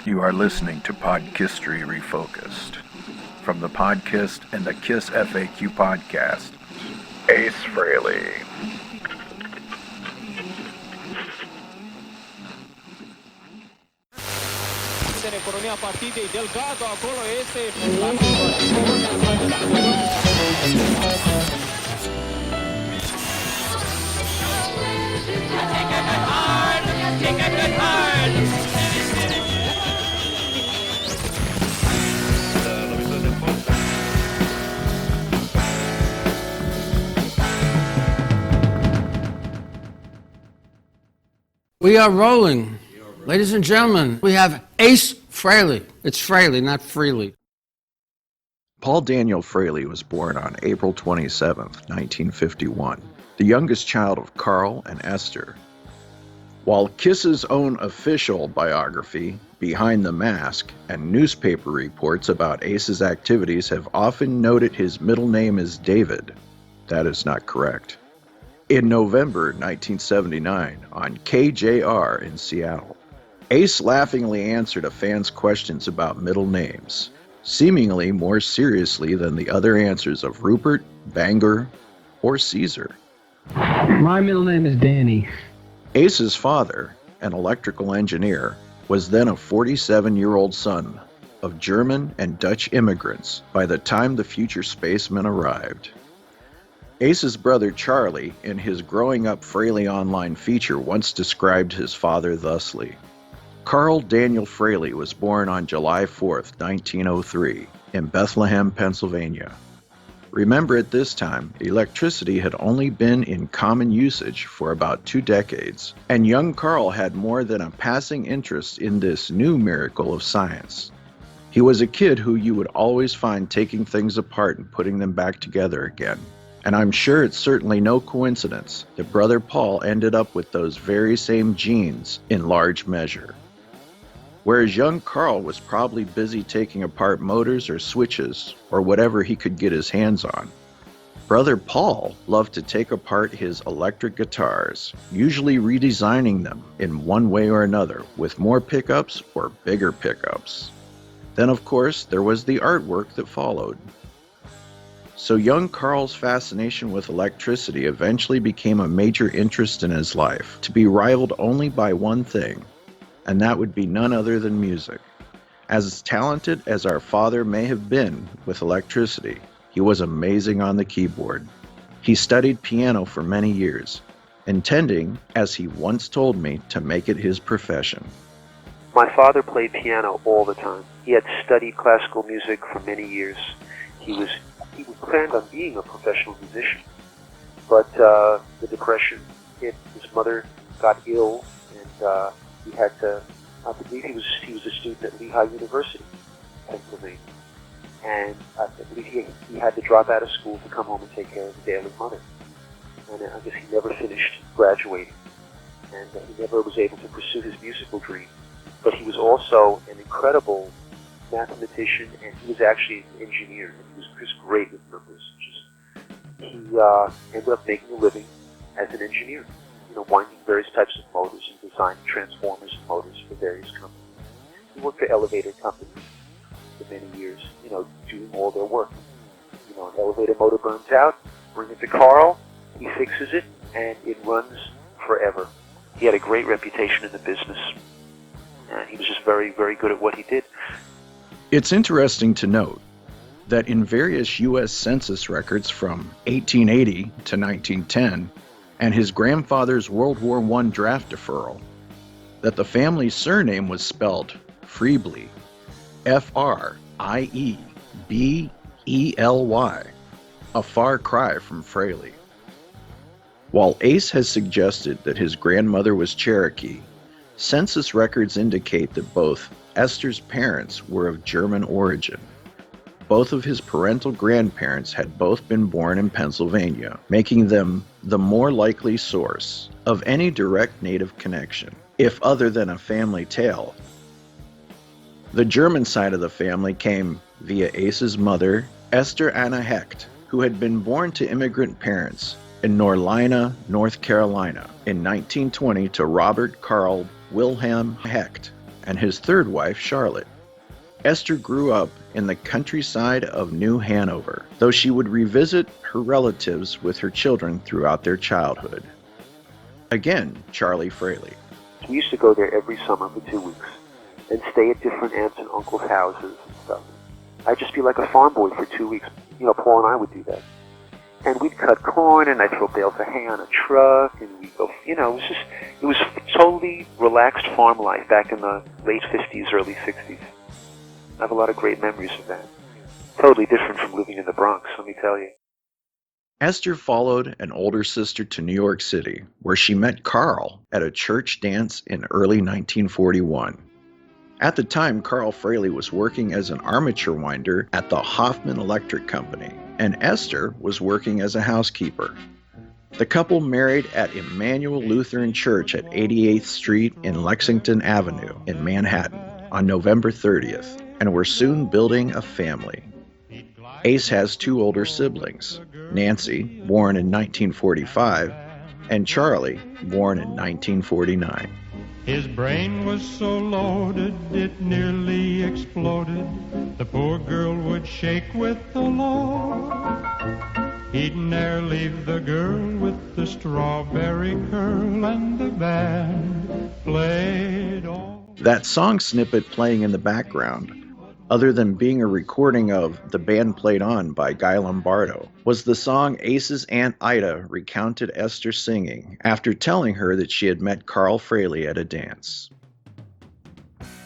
You are listening to PodKISStory Refocused. From the PodKISS and the KissFAQ podcast, Ace Frehley. Economia partidei Delgado, acolo este We are rolling. Ladies and gentlemen, we have Ace Frehley. It's Fraley, not Frehley. Paul Daniel Fraley was born on April 27, 1951, the youngest child of Carl and Esther. While Kiss's own official biography, Behind the Mask, and newspaper reports about Ace's activities have often noted his middle name as David, that is not correct. In November 1979, on KJR in Seattle, Ace laughingly answered a fan's questions about middle names, seemingly more seriously than the other answers of Rupert, Bangor, or Caesar. My middle name is Danny. Ace's father, an electrical engineer, was then a 47-year-old son of German and Dutch immigrants by the time the future spacemen arrived. Ace's brother Charlie, in his Growing Up Fraley online feature, once described his father thusly. Carl Daniel Fraley was born on July 4, 1903, in Bethlehem, Pennsylvania. Remember, at this time, electricity had only been in common usage for about 2 decades, and young Carl had more than a passing interest in this new miracle of science. He was a kid who you would always find taking things apart and putting them back together again. And I'm sure it's certainly no coincidence that brother Paul ended up with those very same genes in large measure. Whereas young Carl was probably busy taking apart motors or switches or whatever he could get his hands on, brother Paul loved to take apart his electric guitars, usually redesigning them in one way or another with more pickups or bigger pickups. Then, of course, there was the artwork that followed. So young Carl's fascination with electricity eventually became a major interest in his life, to be rivaled only by one thing, and that would be none other than music. As talented as our father may have been with electricity, he was amazing on the keyboard. He studied piano for many years, intending, as he once told me, to make it his profession. My father played piano all the time. He had studied classical music for many years. He planned on being a professional musician, but the Depression hit. His mother got ill, and he had to. I believe he was a student at Lehigh University, Pennsylvania, and I believe he had to drop out of school to come home and take care of his ailing mother. And I guess he never finished graduating, and he never was able to pursue his musical dream. But he was also an incredible mathematician, and he was actually an engineer. And he was just great with numbers. He ended up making a living as an engineer, winding various types of motors and designing transformers and motors for various companies. He worked for elevator companies for many years, doing all their work. An elevator motor burns out, bring it to Carl, he fixes it, and it runs forever. He had a great reputation in the business, and he was just very, very good at what he did. It's interesting to note that in various U.S. Census records from 1880 to 1910 and his grandfather's World War I draft deferral, that the family's surname was spelled Frehley, F-R-I-E-B-E-L-Y, a far cry from Fraley. While Ace has suggested that his grandmother was Cherokee, census records indicate that both Esther's parents were of German origin. Both of his parental grandparents had both been born in Pennsylvania, making them the more likely source of any direct native connection, if other than a family tale. The German side of the family came via Ace's mother, Esther Anna Hecht, who had been born to immigrant parents in Norlina, North Carolina in 1920 to Robert Carl Wilhelm Hecht and his third wife, Charlotte. Esther grew up in the countryside of New Hanover, though she would revisit her relatives with her children throughout their childhood. Again, Charlie Fraley. We used to go there every summer for 2 weeks and stay at different aunts and uncles' houses and stuff. I'd just be like a farm boy for 2 weeks. Paul and I would do that. And we'd cut corn, and I'd throw bales of hay on a truck, and we'd go, it was totally relaxed farm life back in the late 50s, early 60s. I have a lot of great memories of that. Totally different from living in the Bronx, let me tell you. Esther followed an older sister to New York City, where she met Carl at a church dance in early 1941. At the time, Carl Fraley was working as an armature winder at the Hoffman Electric Company, and Esther was working as a housekeeper. The couple married at Emmanuel Lutheran Church at 88th Street in Lexington Avenue in Manhattan on November 30th, and were soon building a family. Ace has two older siblings, Nancy, born in 1945, and Charlie, born in 1949. His brain was so loaded, it nearly exploded. The poor girl would shake with the load. He'd ne'er leave the girl with the strawberry curl, and the band played on. That song snippet playing in the background, other than being a recording of The Band Played On by Guy Lombardo, was the song Ace's Aunt Ida recounted Esther singing after telling her that she had met Carl Fraley at a dance.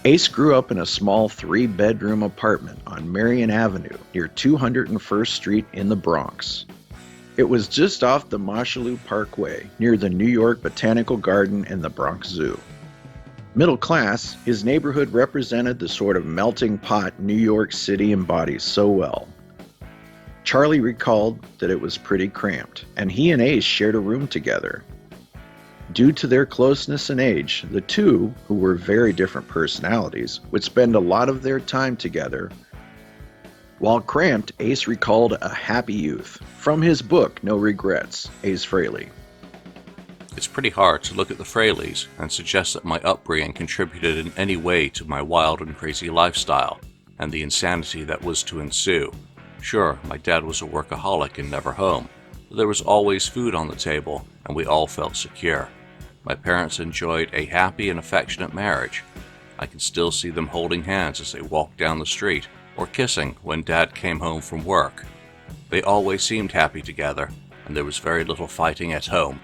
Ace grew up in a small 3-bedroom apartment on Marion Avenue near 201st Street in the Bronx. It was just off the Mosholu Parkway near the New York Botanical Garden and the Bronx Zoo. Middle class, his neighborhood represented the sort of melting pot New York City embodies so well. Charlie recalled that it was pretty cramped, and he and Ace shared a room together. Due to their closeness in age, the two, who were very different personalities, would spend a lot of their time together. While cramped, Ace recalled a happy youth from his book, No Regrets, Ace Frehley. It's pretty hard to look at the Fraleys and suggest that my upbringing contributed in any way to my wild and crazy lifestyle and the insanity that was to ensue. Sure, my dad was a workaholic and never home, but there was always food on the table and we all felt secure. My parents enjoyed a happy and affectionate marriage. I can still see them holding hands as they walked down the street or kissing when Dad came home from work. They always seemed happy together and there was very little fighting at home.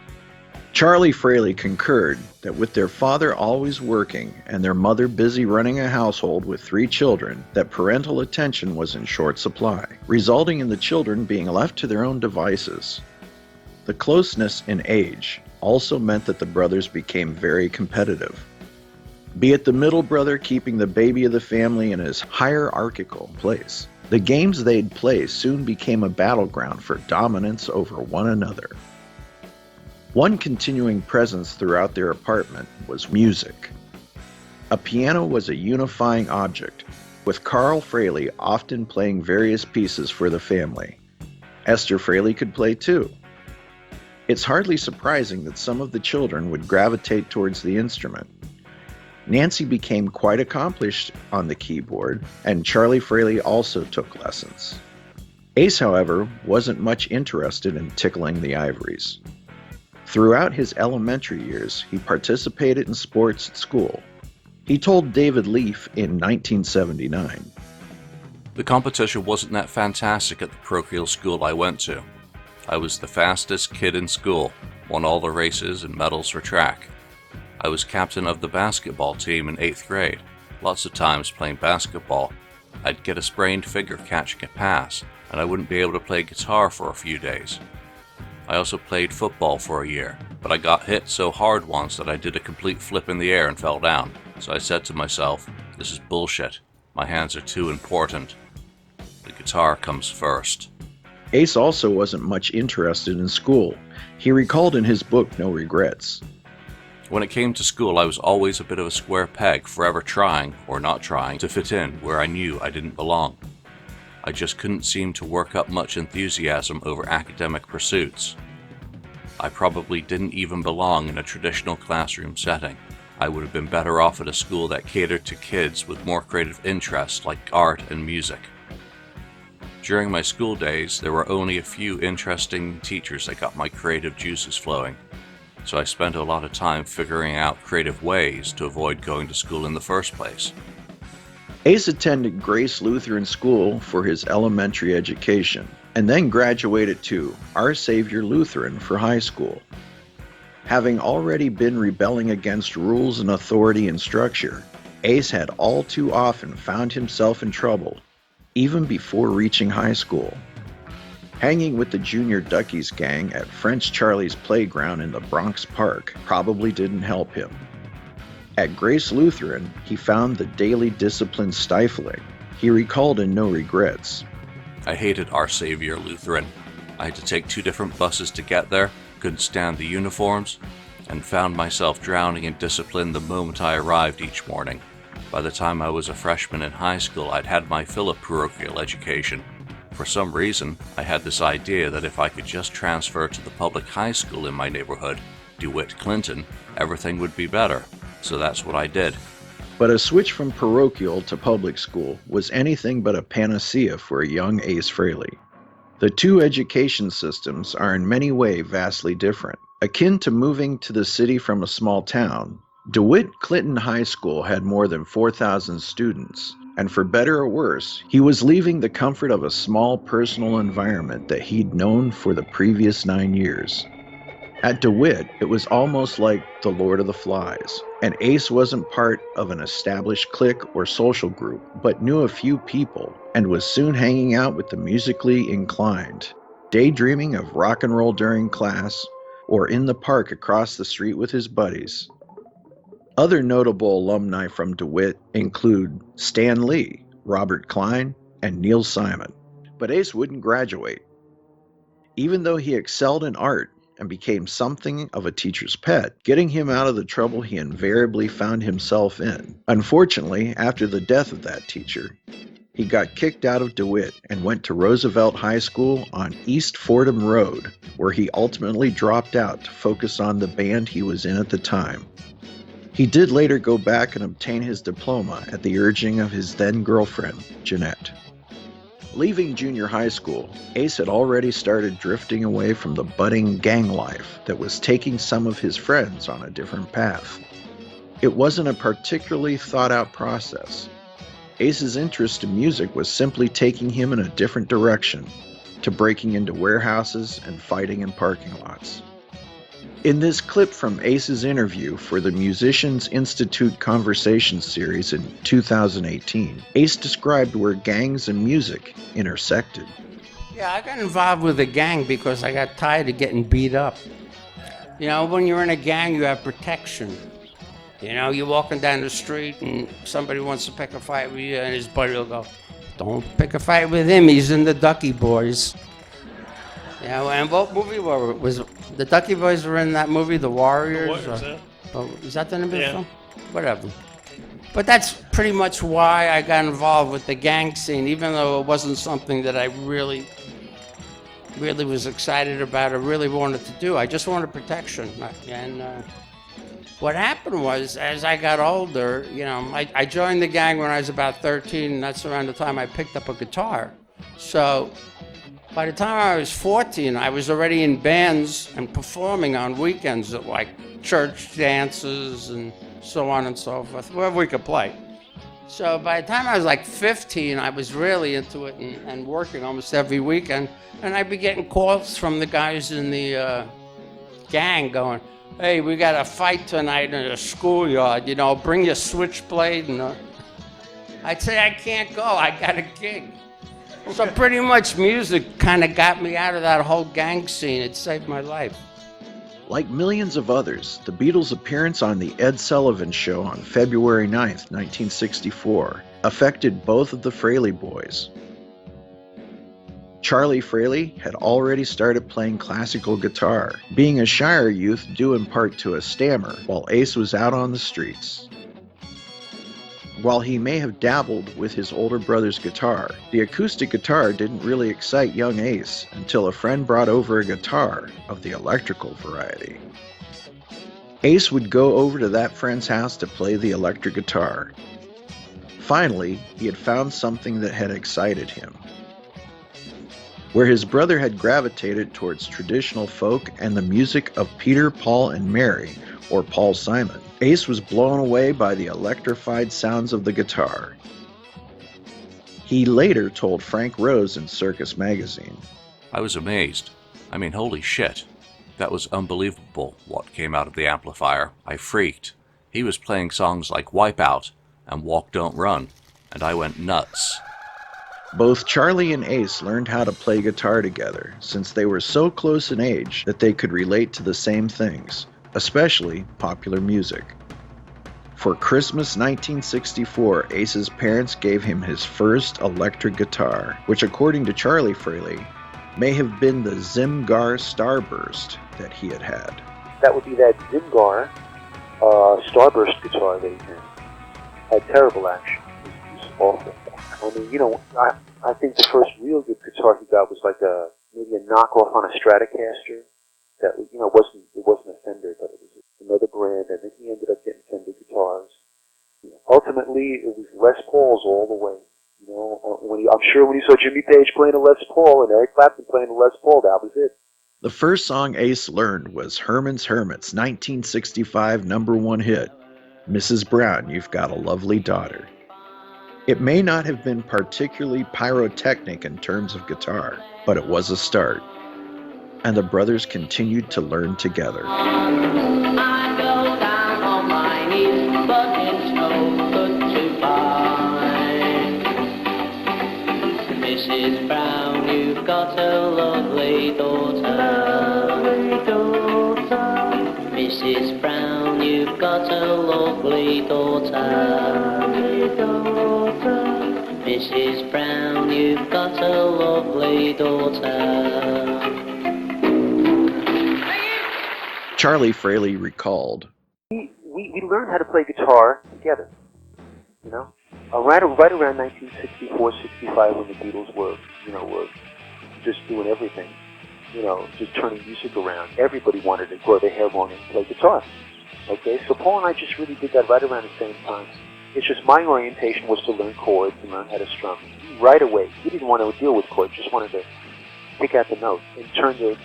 Charlie Fraley concurred that with their father always working and their mother busy running a household with 3 children, that parental attention was in short supply, resulting in the children being left to their own devices. The closeness in age also meant that the brothers became very competitive. Be it the middle brother keeping the baby of the family in his hierarchical place, the games they'd play soon became a battleground for dominance over one another. One continuing presence throughout their apartment was music. A piano was a unifying object, with Carl Fraley often playing various pieces for the family. Esther Fraley could play too. It's hardly surprising that some of the children would gravitate towards the instrument. Nancy became quite accomplished on the keyboard, and Charlie Fraley also took lessons. Ace, however, wasn't much interested in tickling the ivories. Throughout his elementary years, he participated in sports at school. He told David Leaf in 1979, The competition wasn't that fantastic at the parochial school I went to. I was the fastest kid in school, won all the races and medals for track. I was captain of the basketball team in 8th grade. Lots of times playing basketball, I'd get a sprained finger catching a pass, and I wouldn't be able to play guitar for a few days. I also played football for a year, but I got hit so hard once that I did a complete flip in the air and fell down. So I said to myself, this is bullshit. My hands are too important. The guitar comes first. Ace also wasn't much interested in school. He recalled in his book No Regrets, When it came to school, I was always a bit of a square peg, forever trying, or not trying, to fit in where I knew I didn't belong. I just couldn't seem to work up much enthusiasm over academic pursuits. I probably didn't even belong in a traditional classroom setting. I would have been better off at a school that catered to kids with more creative interests like art and music. During my school days, there were only a few interesting teachers that got my creative juices flowing, so I spent a lot of time figuring out creative ways to avoid going to school in the first place. Ace attended Grace Lutheran School for his elementary education, and then graduated to Our Savior Lutheran for high school. Having already been rebelling against rules and authority and structure, Ace had all too often found himself in trouble, even before reaching high school. Hanging with the Junior Duckies gang at French Charlie's playground in the Bronx Park probably didn't help him. At Grace Lutheran, he found the daily discipline stifling. He recalled in no regrets. I hated Our Savior Lutheran. I had to take 2 different buses to get there, couldn't stand the uniforms, and found myself drowning in discipline the moment I arrived each morning. By the time I was a freshman in high school, I'd had my fill of parochial education. For some reason, I had this idea that if I could just transfer to the public high school in my neighborhood, DeWitt Clinton, everything would be better. So that's what I did. But a switch from parochial to public school was anything but a panacea for a young Ace Frehley. The two education systems are in many ways vastly different. Akin to moving to the city from a small town, DeWitt Clinton High School had more than 4,000 students, and for better or worse, he was leaving the comfort of a small personal environment that he'd known for the previous 9 years. At DeWitt, it was almost like the Lord of the Flies, and Ace wasn't part of an established clique or social group, but knew a few people and was soon hanging out with the musically inclined, daydreaming of rock and roll during class, or in the park across the street with his buddies. Other notable alumni from DeWitt include Stan Lee, Robert Klein, and Neil Simon. But Ace wouldn't graduate. Even though he excelled in art and became something of a teacher's pet, getting him out of the trouble he invariably found himself in. Unfortunately, after the death of that teacher, he got kicked out of DeWitt and went to Roosevelt High School on East Fordham Road, where he ultimately dropped out to focus on the band he was in at the time. He did later go back and obtain his diploma at the urging of his then-girlfriend, Jeanette. Leaving junior high school, Ace had already started drifting away from the budding gang life that was taking some of his friends on a different path. It wasn't a particularly thought-out process. Ace's interest in music was simply taking him in a different direction, to breaking into warehouses and fighting in parking lots. In this clip from Ace's interview for the Musicians Institute Conversation series in 2018, Ace described where gangs and music intersected. Yeah, I got involved with a gang because I got tired of getting beat up. You know, when you're in a gang, you have protection. You know, you're walking down the street and somebody wants to pick a fight with you and his buddy will go, "Don't pick a fight with him, he's in the Ducky Boys." You know, and what movie was the Ducky Boys were in that movie, The Warriors? What is that? Is that the name of the Yeah. film? Whatever. But that's pretty much why I got involved with the gang scene, even though it wasn't something that I really was excited about or really wanted to do. I just wanted protection. And what happened was, as I got older, you know, I joined the gang when I was about 13, and that's around the time I picked up a guitar. So by the time I was 14, I was already in bands and performing on weekends at like church dances and so on and so forth, wherever we could play. So by the time I was like 15, I was really into it and working almost every weekend. And I'd be getting calls from the guys in the gang going, "Hey, we got a fight tonight in a schoolyard, you know, bring your switchblade." And I'd say, "I can't go, I got a gig." So pretty much music kind of got me out of that whole gang scene. It saved my life. Like millions of others, the Beatles' appearance on The Ed Sullivan Show on February 9th, 1964, affected both of the Fraley boys. Charlie Fraley had already started playing classical guitar, being a shyer youth due in part to a stammer, while Ace was out on the streets. While he may have dabbled with his older brother's guitar, the acoustic guitar didn't really excite young Ace until a friend brought over a guitar of the electrical variety. Ace would go over to that friend's house to play the electric guitar. Finally, he had found something that had excited him. Where his brother had gravitated towards traditional folk and the music of Peter, Paul, and Mary, or Paul Simon, Ace was blown away by the electrified sounds of the guitar. He later told Frank Rose in Circus Magazine, I was amazed. I mean, holy shit. That was unbelievable what came out of the amplifier. I freaked. He was playing songs like Wipeout and Walk Don't Run, and I went nuts. Both Charlie and Ace learned how to play guitar together since they were so close in age that they could relate to the same things, especially popular music. For Christmas 1964, Ace's parents gave him his first electric guitar, which according to Charlie Frehley, may have been the Zimgar Starburst that he had had. That would be that Zimgar Starburst guitar that he had. Had terrible action. It was awful. I mean, I think the first real good guitar he got was like maybe a knockoff on a Stratocaster. That wasn't a Fender, but it was another brand, and then he ended up getting Fender guitars. Ultimately, it was Les Pauls all the way. I'm sure when he saw Jimmy Page playing a Les Paul and Eric Clapton playing a Les Paul, that was it. The first song Ace learned was Herman's Hermits' 1965 #1 hit, Mrs. Brown, You've Got a Lovely Daughter. It may not have been particularly pyrotechnic in terms of guitar, but it was a start. And the brothers continued to learn together. I go down on my knees, but it's no good to find. Mrs. Brown, you've got a lovely daughter. Lovely daughter. Mrs. Brown, you've got a lovely daughter. Lovely daughter. Mrs. Brown, you've got a lovely daughter. Charlie Fraley recalled, We learned how to play guitar together, right around 1964, 65, when the Beatles were just doing everything, just turning music around. Everybody wanted to grow their hair long and play guitar. Okay, so Paul and I just really did that right around the same time. It's just my orientation was to learn chords and learn how to strum. Right away, he didn't want to deal with chords, just wanted to pick out the note and turn the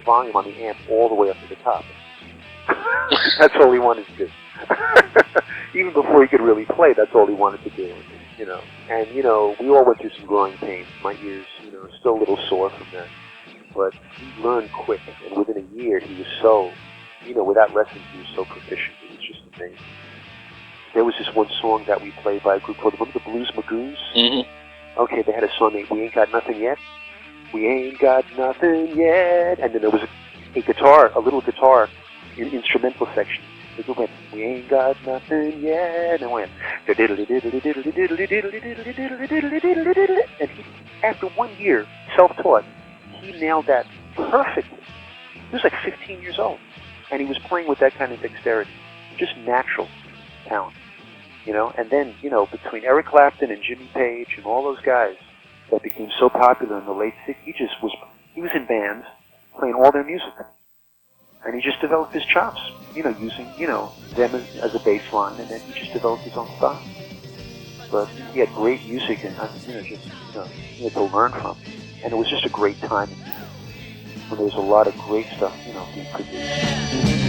volume on the amp all the way up to the top. That's all he wanted to do. Even before he could really play, that's all he wanted to do. And we all went through some growing pains. My ears, still a little sore from that. But he learned quick, and within a year, he was so, without lessons, he was so proficient. It was just amazing. There was this one song that we played by a group called, remember the Blues Magoos? Mm-hmm. Okay, they had a song named We Ain't Got Nothing Yet. We ain't got nothing yet. And then there was a little guitar instrumental section. It went, we ain't got nothing yet. And it went, and he, after 1 year, self-taught, he nailed that perfectly. He was like 15 years old. And he was playing with that kind of dexterity. Just natural talent. And then, between Eric Clapton and Jimmy Page and all those guys that became so popular in the late 60s, he was in bands playing all their music. And he just developed his chops, using, them as a bass line, and then he just developed his own style. But he had great music and, he had to learn from. And it was just a great time in music, when there was a lot of great stuff, being produced.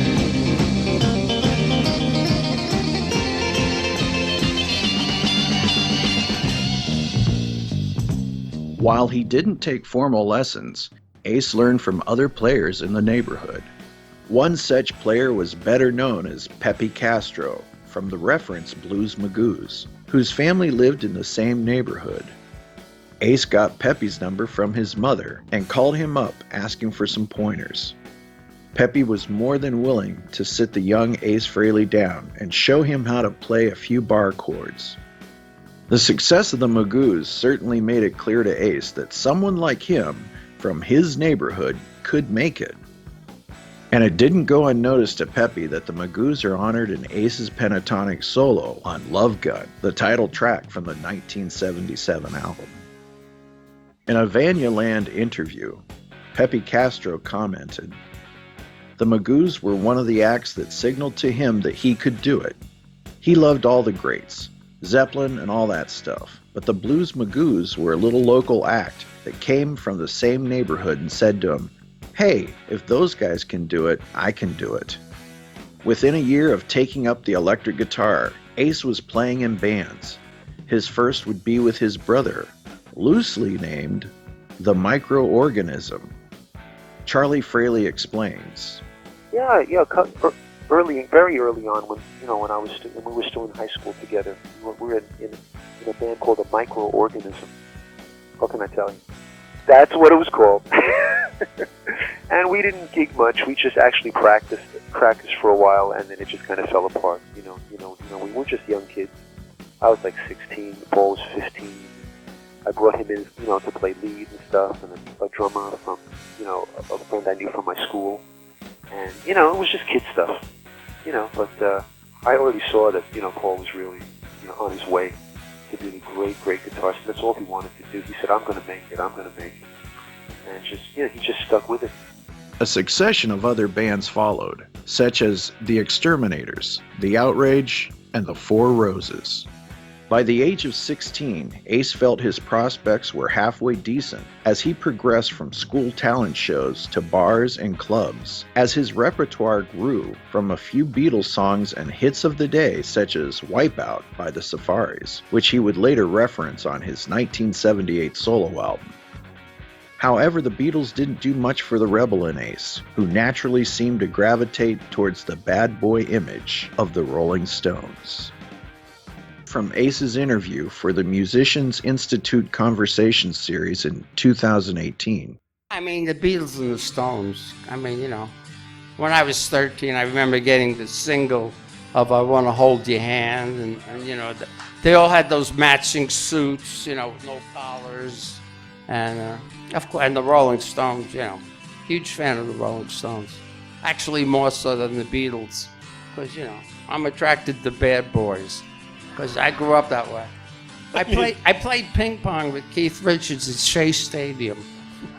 While he didn't take formal lessons, Ace learned from other players in the neighborhood. One such player was better known as Pepe Castro, from the reference Blues Magoos, whose family lived in the same neighborhood. Ace got Pepe's number from his mother and called him up asking for some pointers. Pepe was more than willing to sit the young Ace Frehley down and show him how to play a few bar chords. The success of the Magoos certainly made it clear to Ace that someone like him from his neighborhood could make it. And it didn't go unnoticed to Peppy that the Magoos are honored in Ace's pentatonic solo on Love Gun, the title track from the 1977 album. In a Vanya Land interview, Pepe Castro commented, "The Magoos were one of the acts that signaled to him that he could do it. He loved all the greats, Zeppelin and all that stuff, but the Blues Magoos were a little local act that came from the same neighborhood and said to him, 'Hey, if those guys can do it, I can do it.'" Within a year of taking up the electric guitar, Ace was playing in bands. His first would be with his brother, loosely named the Microorganism. Charlie Fraley explains. Very early on, when we were still in high school together, we were in a band called the Microorganism. What can I tell you? That's what it was called. And we didn't gig much. We just actually practiced for a while, and then it just kind of fell apart. We were just young kids. I was like 16. Paul was 15. I brought him in, to play lead and stuff, and a drummer from, a friend I knew from my school. And, it was just kid stuff, but I already saw that, Paul was really, on his way to being a great, great guitarist. That's all he wanted to do. He said, I'm going to make it. And he just stuck with it. A succession of other bands followed, such as The Exterminators, The Outrage, and The Four Roses. By the age of 16, Ace felt his prospects were halfway decent as he progressed from school talent shows to bars and clubs, as his repertoire grew from a few Beatles songs and hits of the day such as Wipeout by the Safaris, which he would later reference on his 1978 solo album. However, the Beatles didn't do much for the rebel in Ace, who naturally seemed to gravitate towards the bad boy image of the Rolling Stones. From Ace's interview for the Musicians Institute Conversation series in 2018. The Beatles and the Stones. When I was 13, I remember getting the single of I Want to Hold Your Hand, and they all had those matching suits, with no collars, and of course, and the Rolling Stones, huge fan of the Rolling Stones. Actually, more so than the Beatles, because, I'm attracted to bad boys. Because I grew up that way. I played ping pong with Keith Richards at Shea Stadium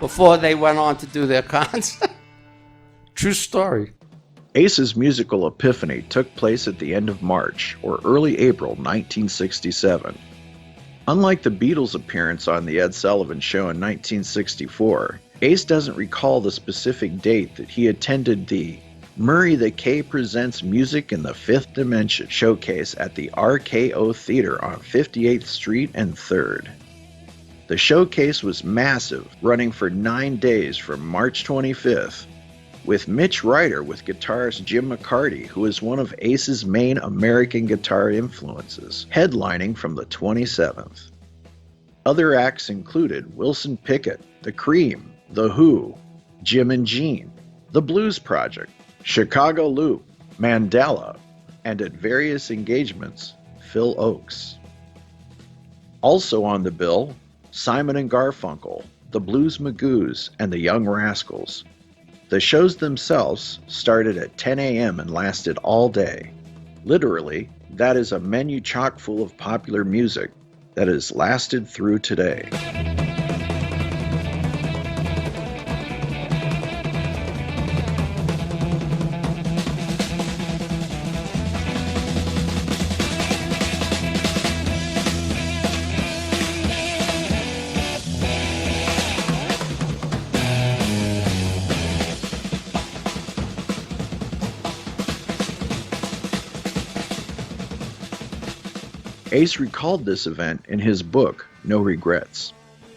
before they went on to do their concert. True story. Ace's musical epiphany took place at the end of March or early April 1967. Unlike the Beatles' appearance on The Ed Sullivan Show in 1964, Ace doesn't recall the specific date that he attended the Murray the K Presents Music in the Fifth Dimension showcase at the RKO Theater on 58th Street and 3rd. The showcase was massive, running for 9 days from March 25th, with Mitch Ryder with guitarist Jim McCarty, who is one of Ace's main American guitar influences, headlining from the 27th. Other acts included Wilson Pickett, The Cream, The Who, Jim and Jean, The Blues Project, Chicago Loop, Mandela, and at various engagements, Phil Oakes. Also on the bill, Simon and Garfunkel, the Blues Magoos, and the Young Rascals. The shows themselves started at 10 a.m. and lasted all day. Literally, that is a menu chock full of popular music that has lasted through today. Ace recalled this event in his book, No Regrets.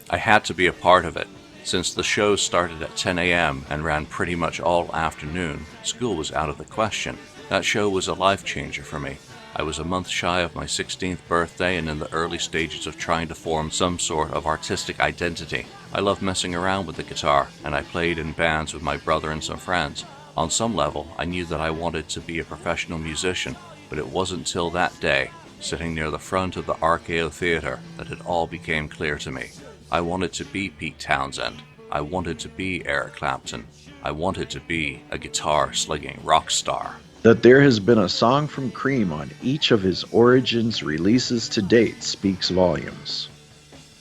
I had to be a part of it. Since the show started at 10 a.m. and ran pretty much all afternoon, school was out of the question. That show was a life changer for me. I was a month shy of my 16th birthday and in the early stages of trying to form some sort of artistic identity. I loved messing around with the guitar, and I played in bands with my brother and some friends. On some level, I knew that I wanted to be a professional musician, but it wasn't till that day, sitting near the front of the RKO Theater, that it all became clear to me. I wanted to be Pete Townsend. I wanted to be Eric Clapton. I wanted to be a guitar-slinging rock star. That there has been a song from Cream on each of his Origins releases to date speaks volumes.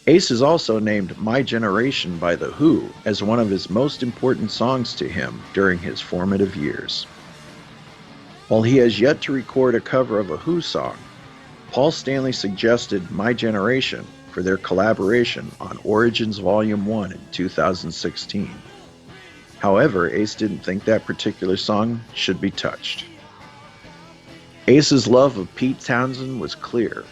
Ace is also named My Generation by The Who as one of his most important songs to him during his formative years. While he has yet to record a cover of a Who song, Paul Stanley suggested My Generation for their collaboration on Origins Volume 1 in 2016. However, Ace didn't think that particular song should be touched. Ace's love of Pete Townsend was clear.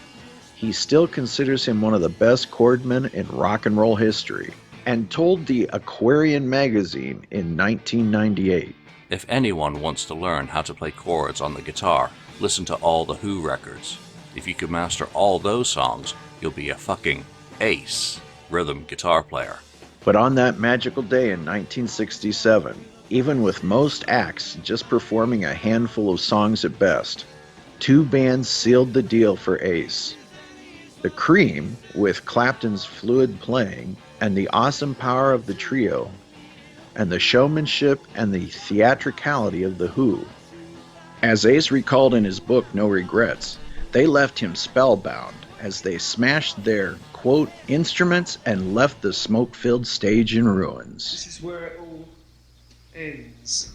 He still considers him one of the best chordmen in rock and roll history, and told the Aquarian magazine in 1998. If anyone wants to learn how to play chords on the guitar, listen to all the Who records. If you can master all those songs, you'll be a fucking ace rhythm guitar player. But on that magical day in 1967, even with most acts just performing a handful of songs at best, two bands sealed the deal for Ace. The Cream, with Clapton's fluid playing and the awesome power of the trio, and the showmanship and the theatricality of the Who. As Ace recalled in his book No Regrets, they left him spellbound as they smashed their, quote, instruments and left the smoke-filled stage in ruins. This is where it all ends.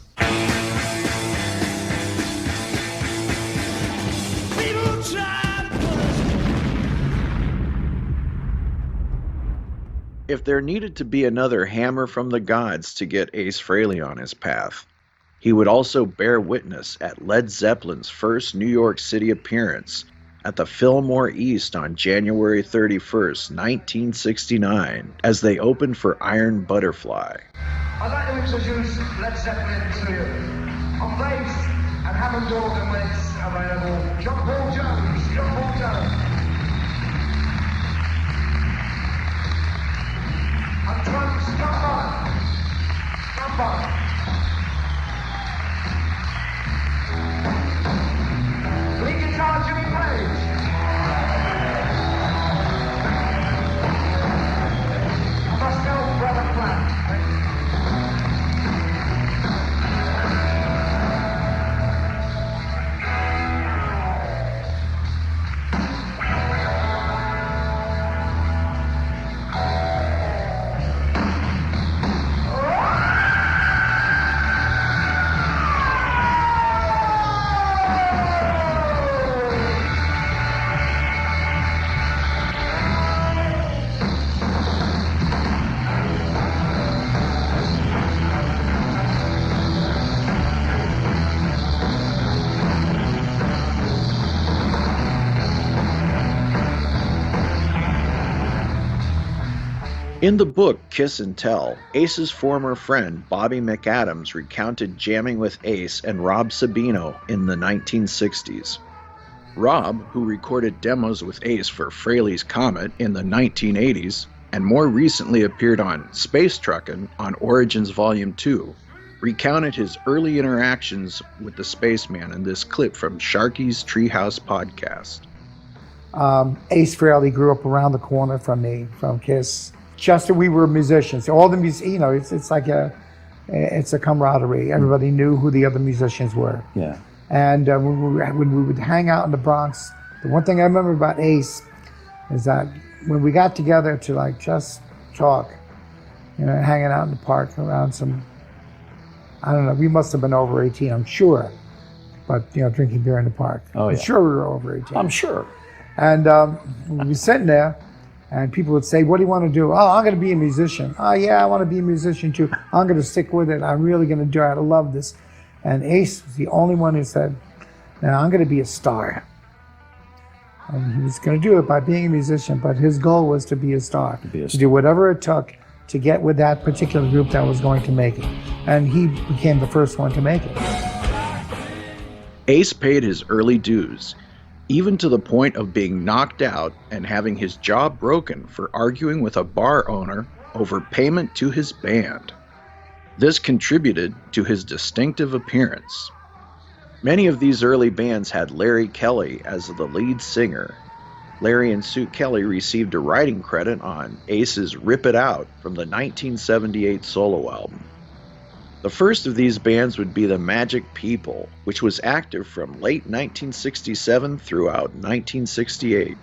If there needed to be another hammer from the gods to get Ace Frehley on his path, he would also bear witness at Led Zeppelin's first New York City appearance at the Fillmore East on January 31st, 1969, as they opened for Iron Butterfly. I'd like to introduce Led Zeppelin to you. On bass and Hammond organ when it's available, John Paul Jones. John Paul Jones. On drums, trombone. Lead guitar, Jimmy Page. And myself, Brother Platt. In the book Kiss and Tell, Ace's former friend Bobby McAdams recounted jamming with Ace and Rob Sabino in the 1960s. Rob, who recorded demos with Ace for Fraley's Comet in the 1980s, and more recently appeared on Space Truckin' on Origins Volume 2, recounted his early interactions with the Spaceman in this clip from Sharky's Treehouse podcast. Ace Frehley grew up around the corner from me, from Kiss. Just we were musicians. All the it's like it's a camaraderie. Everybody knew who the other musicians were. Yeah. And when we would hang out in the Bronx, the one thing I remember about Ace is that when we got together to like just talk, hanging out in the park around some, I don't know, we must have been over 18, I'm sure, but drinking beer in the park. Oh yeah. I'm sure we were over 18. I'm sure. And we'd be sitting there. And people would say, what do you want to do? Oh, I'm going to be a musician. Oh, yeah, I want to be a musician too. I'm going to stick with it. I'm really going to do it. I love this. And Ace was the only one who said, no, I'm going to be a star. And he was going to do it by being a musician, but his goal was to be a star. To do whatever it took to get with that particular group that was going to make it. And he became the first one to make it. Ace paid his early dues, even to the point of being knocked out and having his jaw broken for arguing with a bar owner over payment to his band. This contributed to his distinctive appearance. Many of these early bands had Larry Kelly as the lead singer. Larry and Sue Kelly received a writing credit on Ace's Rip It Out from the 1978 solo album. The first of these bands would be the Magic People, which was active from late 1967 throughout 1968.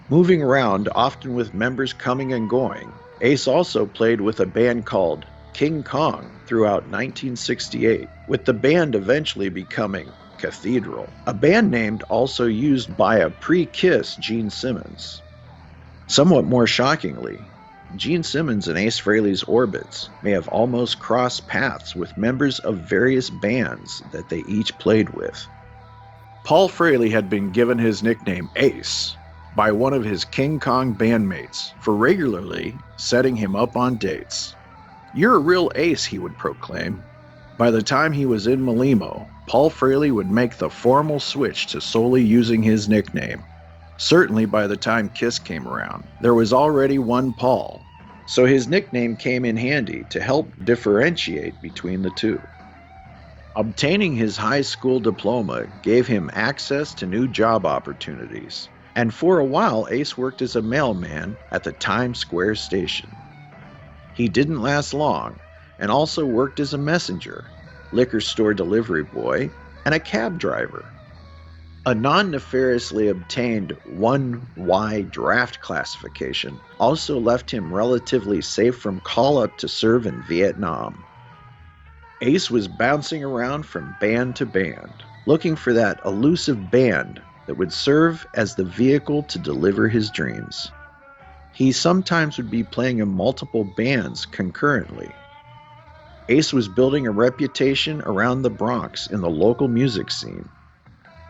Moving around, often with members coming and going, Ace also played with a band called King Kong throughout 1968, with the band eventually becoming Cathedral, a band name also used by a pre-Kiss Gene Simmons. Somewhat more shockingly, Gene Simmons and Ace Frehley's orbits may have almost crossed paths with members of various bands that they each played with. Paul Fraley had been given his nickname Ace by one of his King Kong bandmates for regularly setting him up on dates. "You're a real ace," he would proclaim. By the time he was in Melimo, Paul Fraley would make the formal switch to solely using his nickname. Certainly by the time Kiss came around, there was already one Paul, so his nickname came in handy to help differentiate between the two. Obtaining his high school diploma gave him access to new job opportunities, and for a while Ace worked as a mailman at the Times Square station. He didn't last long, and also worked as a messenger, liquor store delivery boy, and a cab driver. A non-nefariously obtained 1Y draft classification also left him relatively safe from call-up to serve in Vietnam. Ace was bouncing around from band to band, looking for that elusive band that would serve as the vehicle to deliver his dreams. He sometimes would be playing in multiple bands concurrently. Ace was building a reputation around the Bronx in the local music scene.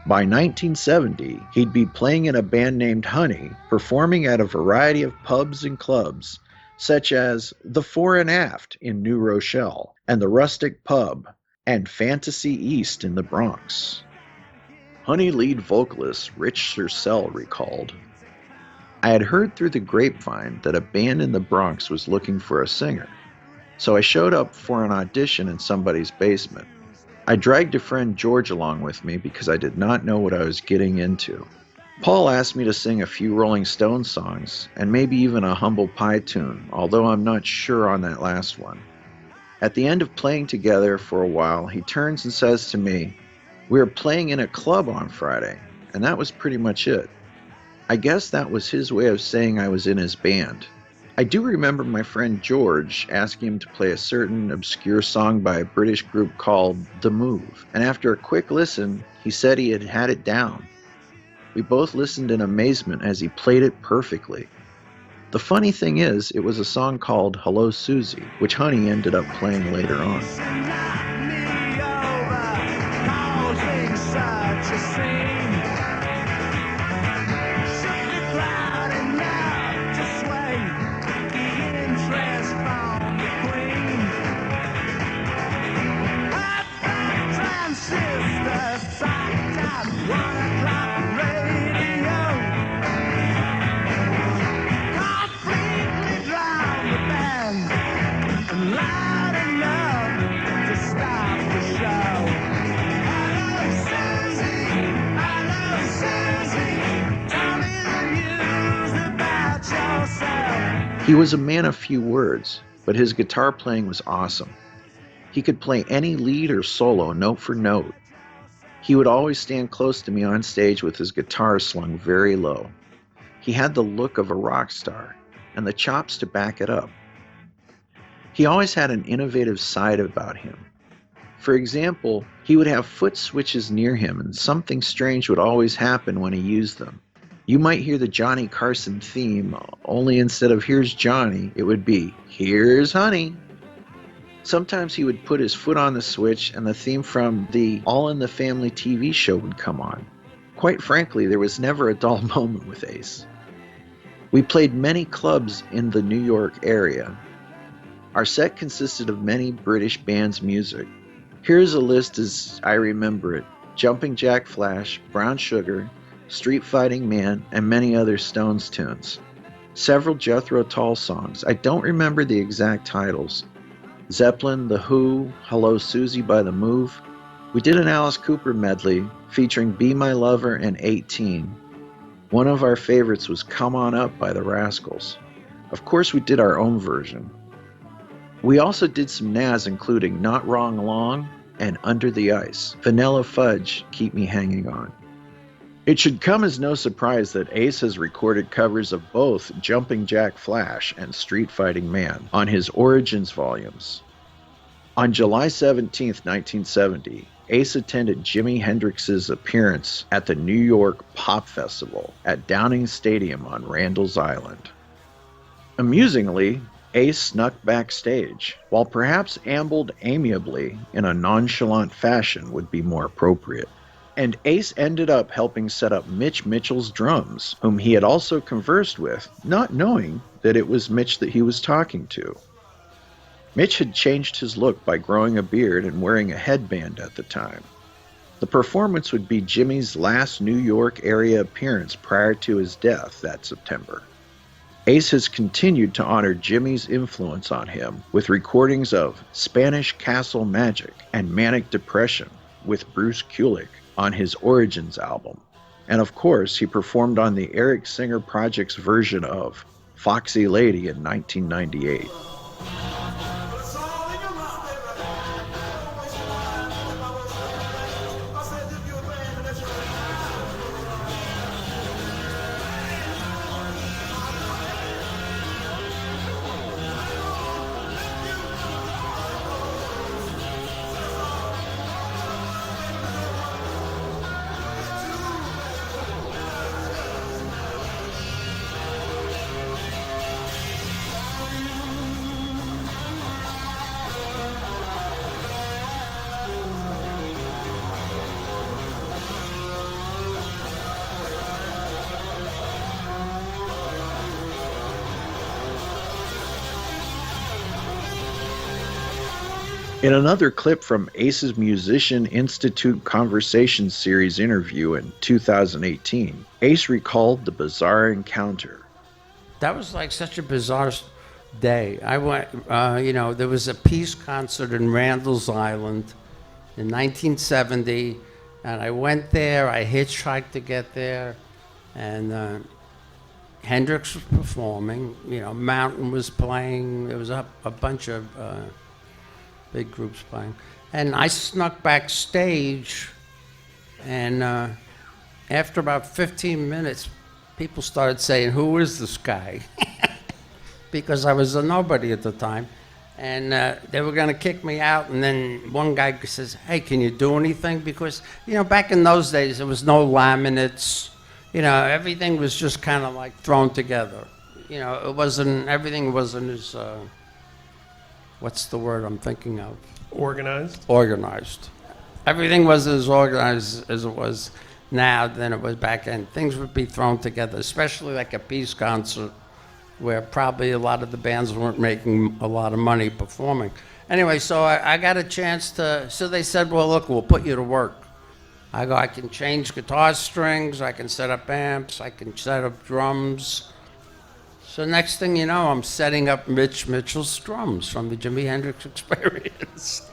By 1970, he'd be playing in a band named Honey, performing at a variety of pubs and clubs, such as the Fore and Aft in New Rochelle, and the Rustic Pub, and Fantasy East in the Bronx. Honey lead vocalist Rich Sercel recalled, "I had heard through the grapevine that a band in the Bronx was looking for a singer, so I showed up for an audition in somebody's basement. I dragged a friend George along with me because I did not know what I was getting into. Paul asked me to sing a few Rolling Stones songs, and maybe even a Humble Pie tune, although I'm not sure on that last one. At the end of playing together for a while, he turns and says to me, 'We are playing in a club on Friday,' and that was pretty much it. I guess that was his way of saying I was in his band. I do remember my friend George asking him to play a certain obscure song by a British group called The Move, and after a quick listen, he said he had had it down. We both listened in amazement as he played it perfectly. The funny thing is, it was a song called Hello Susie, which Honey ended up playing later on." He was a man of few words, but his guitar playing was awesome. He could play any lead or solo note for note. He would always stand close to me on stage with his guitar slung very low. He had the look of a rock star and the chops to back it up. He always had an innovative side about him. For example, he would have foot switches near him, and something strange would always happen when he used them. You might hear the Johnny Carson theme, only instead of "Here's Johnny," it would be "Here's Honey." Sometimes he would put his foot on the switch and the theme from the All in the Family TV show would come on. Quite frankly, there was never a dull moment with Ace. We played many clubs in the New York area. Our set consisted of many British bands' music. Here's a list as I remember it: Jumping Jack Flash, Brown Sugar, Street Fighting Man, and many other Stones tunes. Several Jethro Tull songs. I don't remember the exact titles. Zeppelin, The Who, Hello Susie by The Move. We did an Alice Cooper medley featuring Be My Lover and 18. One of our favorites was Come On Up by the Rascals. Of course, we did our own version. We also did some NAS including Not Wrong Long and Under the Ice. Vanilla Fudge, Keep Me Hanging On. It should come as no surprise that Ace has recorded covers of both Jumping Jack Flash and Street Fighting Man on his Origins volumes. On July 17, 1970, Ace attended Jimi Hendrix's appearance at the New York Pop Festival at Downing Stadium on Randall's Island. Amusingly, Ace snuck backstage, while perhaps ambled amiably in a nonchalant fashion would be more appropriate. And Ace ended up helping set up Mitch Mitchell's drums, whom he had also conversed with, not knowing that it was Mitch that he was talking to. Mitch had changed his look by growing a beard and wearing a headband at the time. The performance would be Jimmy's last New York area appearance prior to his death that September. Ace has continued to honor Jimmy's influence on him with recordings of Spanish Castle Magic and Manic Depression with Bruce Kulick on his Origins album. And of course, he performed on the Eric Singer Project's version of Foxy Lady in 1998. In another clip from Ace's Musician Institute Conversation Series interview in 2018, Ace recalled the bizarre encounter. That was like such a bizarre day. I went, there was a peace concert in Randall's Island in 1970, and I went there. I hitchhiked to get there, and Hendrix was performing. Mountain was playing. There was a bunch of big groups playing. And I snuck backstage, and after about 15 minutes, people started saying, "Who is this guy?" Because I was a nobody at the time. And they were going to kick me out, and then one guy says, "Hey, can you do anything?" Because, back in those days, there was no laminates. Everything was just kind of like thrown together. Everything wasn't as... what's the word I'm thinking of? Organized? Organized. Everything wasn't as organized as it was now than it was back then. Things would be thrown together, especially like a peace concert where probably a lot of the bands weren't making a lot of money performing. Anyway, so I got a chance to, so they said, "Well, look, we'll put you to work." I go, "I can change guitar strings, I can set up amps, I can set up drums." So next thing you know, I'm setting up Mitch Mitchell's drums from the Jimi Hendrix Experience.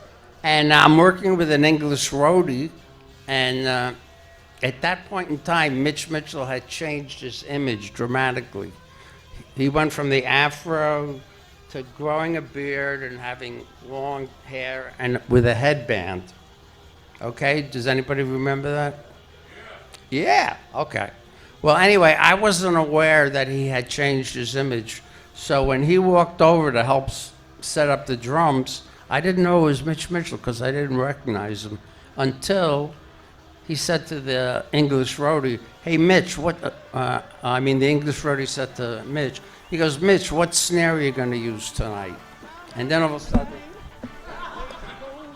And I'm working with an English roadie, and at that point in time, Mitch Mitchell had changed his image dramatically. He went from the afro to growing a beard and having long hair and with a headband. Okay, does anybody remember that? Yeah, okay. Well, anyway, I wasn't aware that he had changed his image. So when he walked over to help set up the drums, I didn't know it was Mitch Mitchell because I didn't recognize him until he said to the English roadie, "Hey, Mitch, the English roadie said to Mitch, he goes, "Mitch, what snare are you going to use tonight?" And then all of a sudden,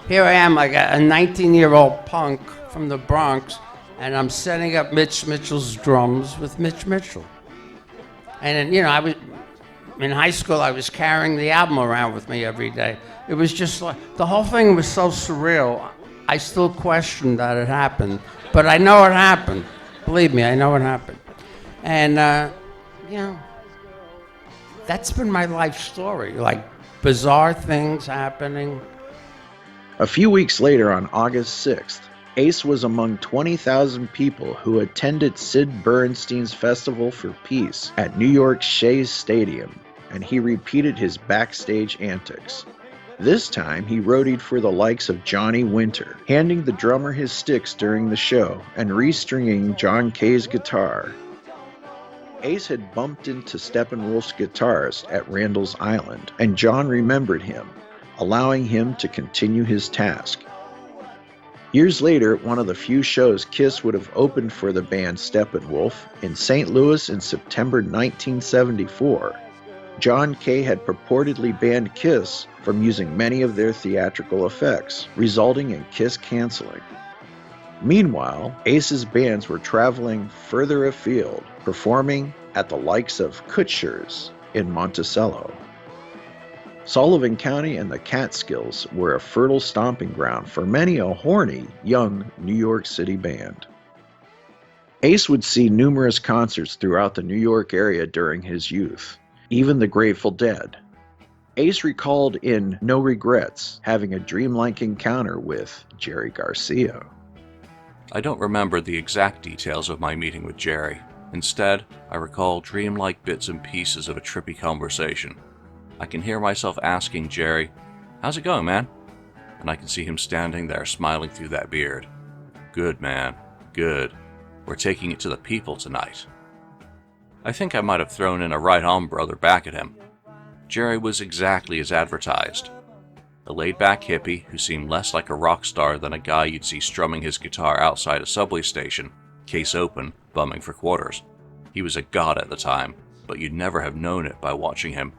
here I am, like a 19-year-old punk from the Bronx, and I'm setting up Mitch Mitchell's drums with Mitch Mitchell. And then, I was in high school, I was carrying the album around with me every day. It was just like, the whole thing was so surreal. I still question that it happened, but I know it happened. Believe me, I know it happened. And, that's been my life story, like bizarre things happening. A few weeks later, on August 6th, Ace was among 20,000 people who attended Sid Bernstein's Festival for Peace at New York's Shea Stadium, and he repeated his backstage antics. This time, he roadied for the likes of Johnny Winter, handing the drummer his sticks during the show and restringing John Kay's guitar. Ace had bumped into Steppenwolf's guitarist at Randall's Island, and John remembered him, allowing him to continue his task. Years later, at one of the few shows Kiss would have opened for the band Steppenwolf in St. Louis in September 1974, John Kay had purportedly banned Kiss from using many of their theatrical effects, resulting in Kiss canceling. Meanwhile, Ace's bands were traveling further afield, performing at the likes of Kutsher's in Monticello. Sullivan County and the Catskills were a fertile stomping ground for many a horny, young New York City band. Ace would see numerous concerts throughout the New York area during his youth, even the Grateful Dead. Ace recalled in No Regrets having a dreamlike encounter with Jerry Garcia. I don't remember the exact details of my meeting with Jerry. Instead, I recall dreamlike bits and pieces of a trippy conversation. I can hear myself asking Jerry, "How's it going, man?" And I can see him standing there smiling through that beard. "Good, man. Good. We're taking it to the people tonight." I think I might have thrown in a right-on brother back at him. Jerry was exactly as advertised. A laid-back hippie who seemed less like a rock star than a guy you'd see strumming his guitar outside a subway station, case open, bumming for quarters. He was a god at the time, but you'd never have known it by watching him.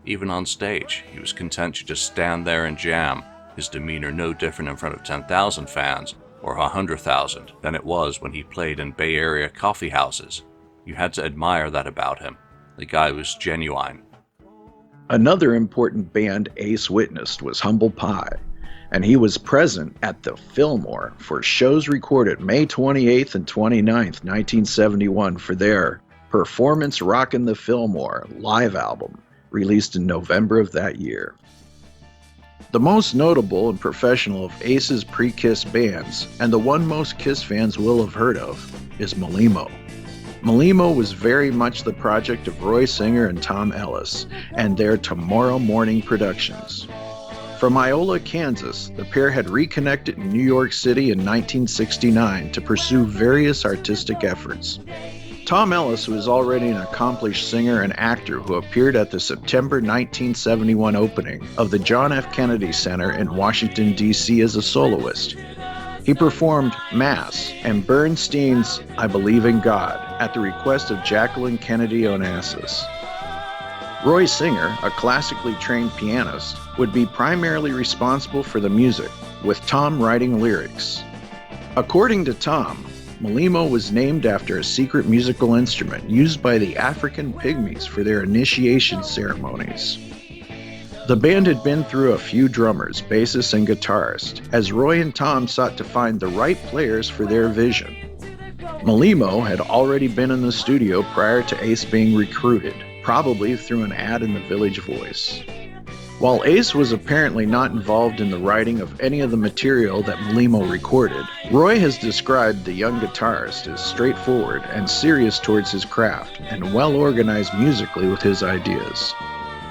Even on stage, he was content to just stand there and jam, his demeanor no different in front of 10,000 fans, or 100,000, than it was when he played in Bay Area coffee houses. You had to admire that about him. The guy was genuine. Another important band Ace witnessed was Humble Pie, and he was present at the Fillmore for shows recorded May 28th and 29th, 1971 for their Performance Rockin' the Fillmore live album, released in November of that year. The most notable and professional of Ace's pre-Kiss bands, and the one most Kiss fans will have heard of, is Melimo. Melimo was very much the project of Roy Singer and Tom Ellis, and their Tomorrow Morning Productions. From Iola, Kansas, the pair had reconnected in New York City in 1969 to pursue various artistic efforts. Tom Ellis was already an accomplished singer and actor who appeared at the September 1971 opening of the John F. Kennedy Center in Washington, D.C. as a soloist. He performed Mass and Bernstein's I Believe in God at the request of Jacqueline Kennedy Onassis. Roy Singer, a classically trained pianist, would be primarily responsible for the music, with Tom writing lyrics. According to Tom, Melimo was named after a secret musical instrument used by the African Pygmies for their initiation ceremonies. The band had been through a few drummers, bassists, and guitarists, as Roy and Tom sought to find the right players for their vision. Melimo had already been in the studio prior to Ace being recruited, probably through an ad in the Village Voice. While Ace was apparently not involved in the writing of any of the material that Melimo recorded, Roy has described the young guitarist as straightforward and serious towards his craft, and well organized musically with his ideas.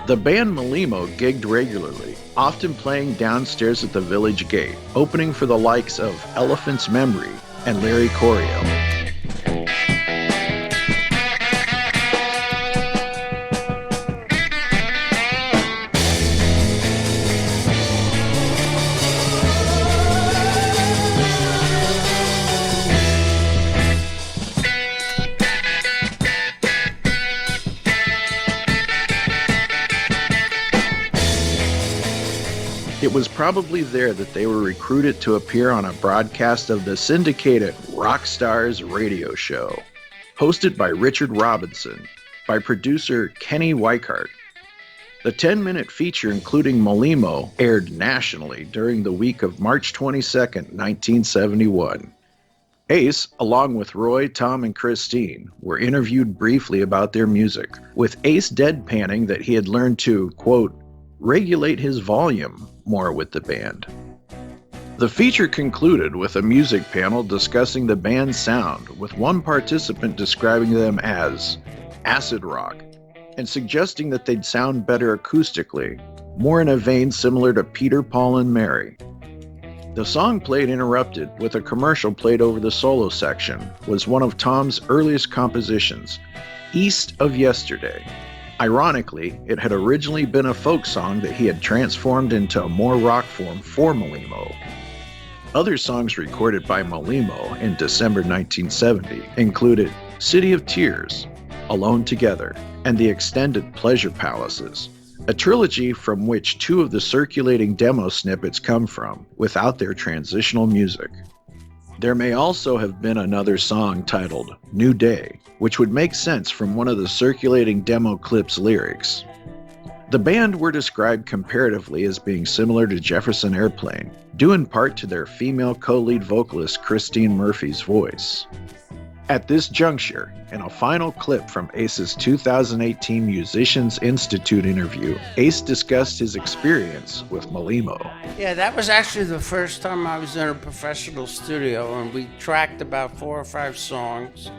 The band Melimo gigged regularly, often playing downstairs at the Village Gate, opening for the likes of Elephant's Memory and Larry Coryell. It was probably there that they were recruited to appear on a broadcast of the syndicated Rock Stars radio show, hosted by Richard Robinson, by producer Kenny Weikart. The 10-minute feature, including Melimo, aired nationally during the week of March 22, 1971. Ace, along with Roy, Tom, and Christine, were interviewed briefly about their music, with Ace deadpanning that he had learned to, quote, regulate his volume more with the band. The feature concluded with a music panel discussing the band's sound, with one participant describing them as acid rock, and suggesting that they'd sound better acoustically, more in a vein similar to Peter, Paul, and Mary. The song played interrupted with a commercial played over the solo section was one of Tom's earliest compositions, East of Yesterday. Ironically, it had originally been a folk song that he had transformed into a more rock form for Melimo. Other songs recorded by Melimo in December 1970 included City of Tears, Alone Together, and the extended Pleasure Palaces, a trilogy from which two of the circulating demo snippets come from, without their transitional music. There may also have been another song titled New Day, which would make sense from one of the circulating demo clip's lyrics. The band were described comparatively as being similar to Jefferson Airplane, due in part to their female co-lead vocalist Christine Murphy's voice. At this juncture, in a final clip from Ace's 2018 Musicians Institute interview, Ace discussed his experience with Melimo. Yeah, that was actually the first time I was in a professional studio, and we tracked about 4 or 5 songs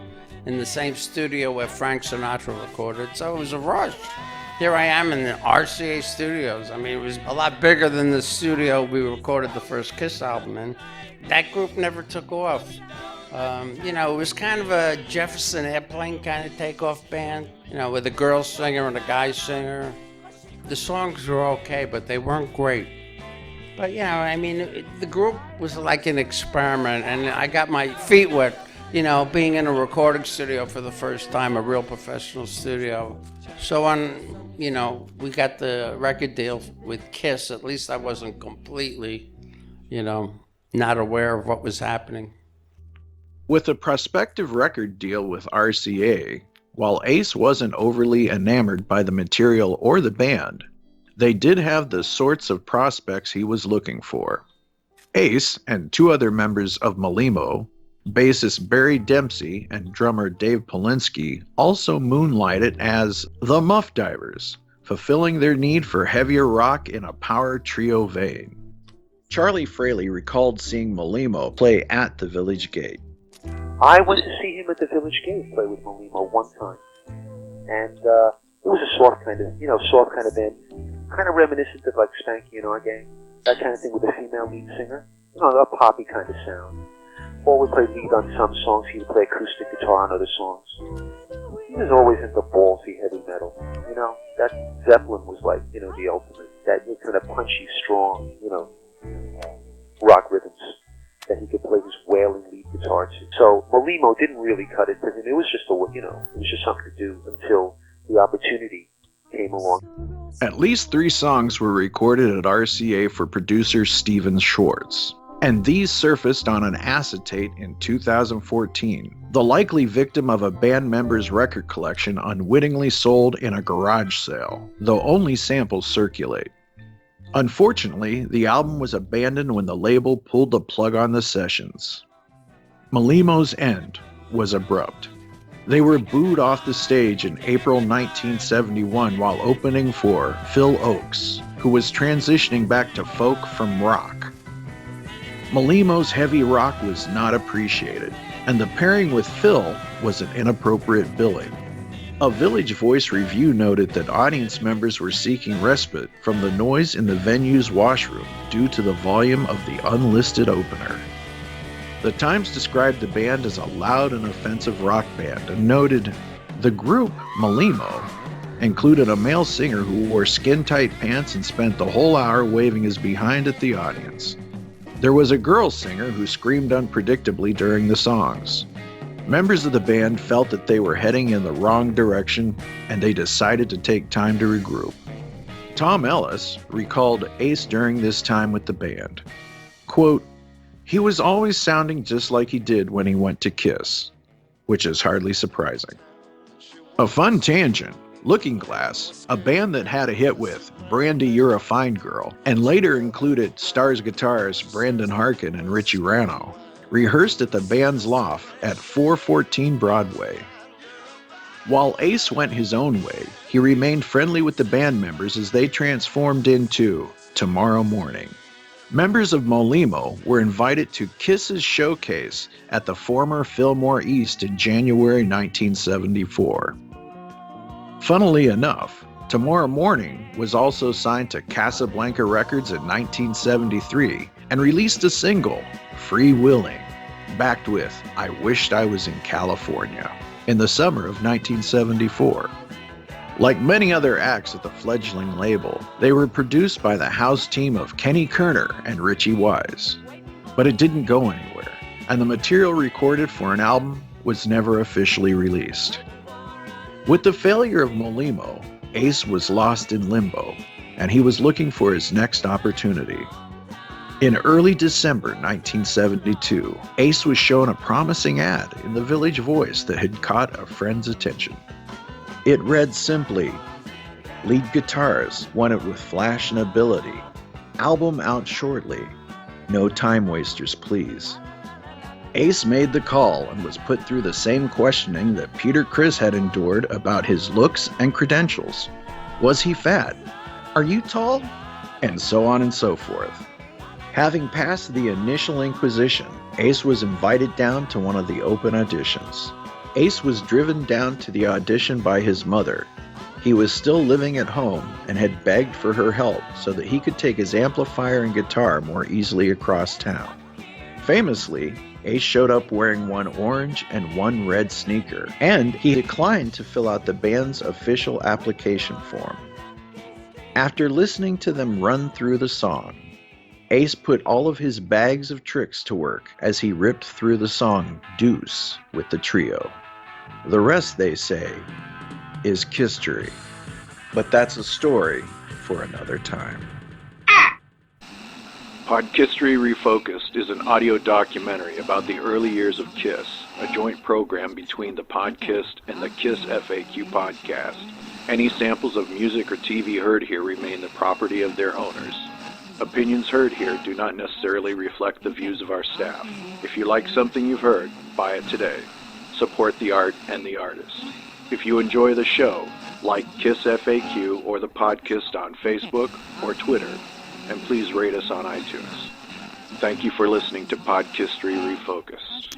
in the same studio where Frank Sinatra recorded, so it was a rush. Here I am in the RCA studios. I mean, it was a lot bigger than the studio we recorded the first Kiss album in. That group never took off. It was kind of a Jefferson Airplane kind of takeoff band, with a girl singer and a guy singer. The songs were okay, but they weren't great. But, the group was like an experiment, and I got my feet wet, being in a recording studio for the first time, a real professional studio. So when, we got the record deal with Kiss, at least I wasn't completely, not aware of what was happening. With a prospective record deal with RCA, while Ace wasn't overly enamored by the material or the band, they did have the sorts of prospects he was looking for. Ace and 2 other members of Melimo, bassist Barry Dempsey and drummer Dave Polinsky, also moonlighted as the Muff Divers, fulfilling their need for heavier rock in a power trio vein. Charlie Fraley recalled seeing Melimo play at the Village Gate. I went to see him at the Village Gate play with Melimo one time, and it was a soft kind of band, kind of reminiscent of like Spanky and Our Gang, that kind of thing with a female lead singer, a poppy kind of sound. Paul would play lead on some songs, he would play acoustic guitar on other songs. He was always into ballsy heavy metal, that Zeppelin was like, the ultimate, that kind of punchy, strong, rock rhythms that he could play his wailing lead guitar to. So Melimo didn't really cut it for him. It was just something to do until the opportunity came along. At least 3 songs were recorded at RCA for producer Steven Schwartz, and these surfaced on an acetate in 2014, the likely victim of a band member's record collection unwittingly sold in a garage sale, though only samples circulate. Unfortunately, the album was abandoned when the label pulled the plug on the sessions. Melimo's end was abrupt. They were booed off the stage in April 1971 while opening for Phil Ochs, who was transitioning back to folk from rock. Melimo's heavy rock was not appreciated, and the pairing with Phil was an inappropriate billing. A Village Voice review noted that audience members were seeking respite from the noise in the venue's washroom due to the volume of the unlisted opener. The Times described the band as a loud and offensive rock band and noted, the group, Melimo, included a male singer who wore skin-tight pants and spent the whole hour waving his behind at the audience. There was a girl singer who screamed unpredictably during the songs. Members of the band felt that they were heading in the wrong direction, and they decided to take time to regroup. Tom Ellis recalled Ace during this time with the band. Quote, he was always sounding just like he did when he went to Kiss, which is hardly surprising. A fun tangent, Looking Glass, a band that had a hit with Brandy You're a Fine Girl, and later included Stars guitarists Brandon Harkin and Richie Rano, rehearsed at the band's loft at 414 Broadway. While Ace went his own way, he remained friendly with the band members as they transformed into Tomorrow Morning. Members of Melimo were invited to Kiss's showcase at the former Fillmore East in January 1974. Funnily enough, Tomorrow Morning was also signed to Casablanca Records in 1973 and released a single, Freewheeling, backed with I Wished I Was in California, in the summer of 1974. Like many other acts at the fledgling label, they were produced by the house team of Kenny Kerner and Richie Wise. But it didn't go anywhere, and the material recorded for an album was never officially released. With the failure of Melimo, Ace was lost in limbo, and he was looking for his next opportunity. In early December 1972, Ace was shown a promising ad in the Village Voice that had caught a friend's attention. It read simply, "Lead guitars wanted with flash and ability. Album out shortly. No time wasters, please." Ace made the call and was put through the same questioning that Peter Criss had endured about his looks and credentials. Was he fat? Are you tall? And so on and so forth. Having passed the initial inquisition, Ace was invited down to one of the open auditions. Ace was driven down to the audition by his mother. He was still living at home and had begged for her help so that he could take his amplifier and guitar more easily across town. Famously, Ace showed up wearing one orange and one red sneaker, and he declined to fill out the band's official application form. After listening to them run through the song, Ace put all of his bags of tricks to work as he ripped through the song Deuce with the trio. The rest, they say, is KissFAQ. But that's a story for another time. PodKISStory Refocused is an audio documentary about the early years of KISS, a joint program between the PodKISS and the KissFAQ podcast. Any samples of music or TV heard here remain the property of their owners. Opinions heard here do not necessarily reflect the views of our staff. If you like something you've heard, buy it today. Support the art and the artist. If you enjoy the show, like KissFAQ or the PodKISS on Facebook or Twitter, and please rate us on iTunes. Thank you for listening to PodKISStory Refocused.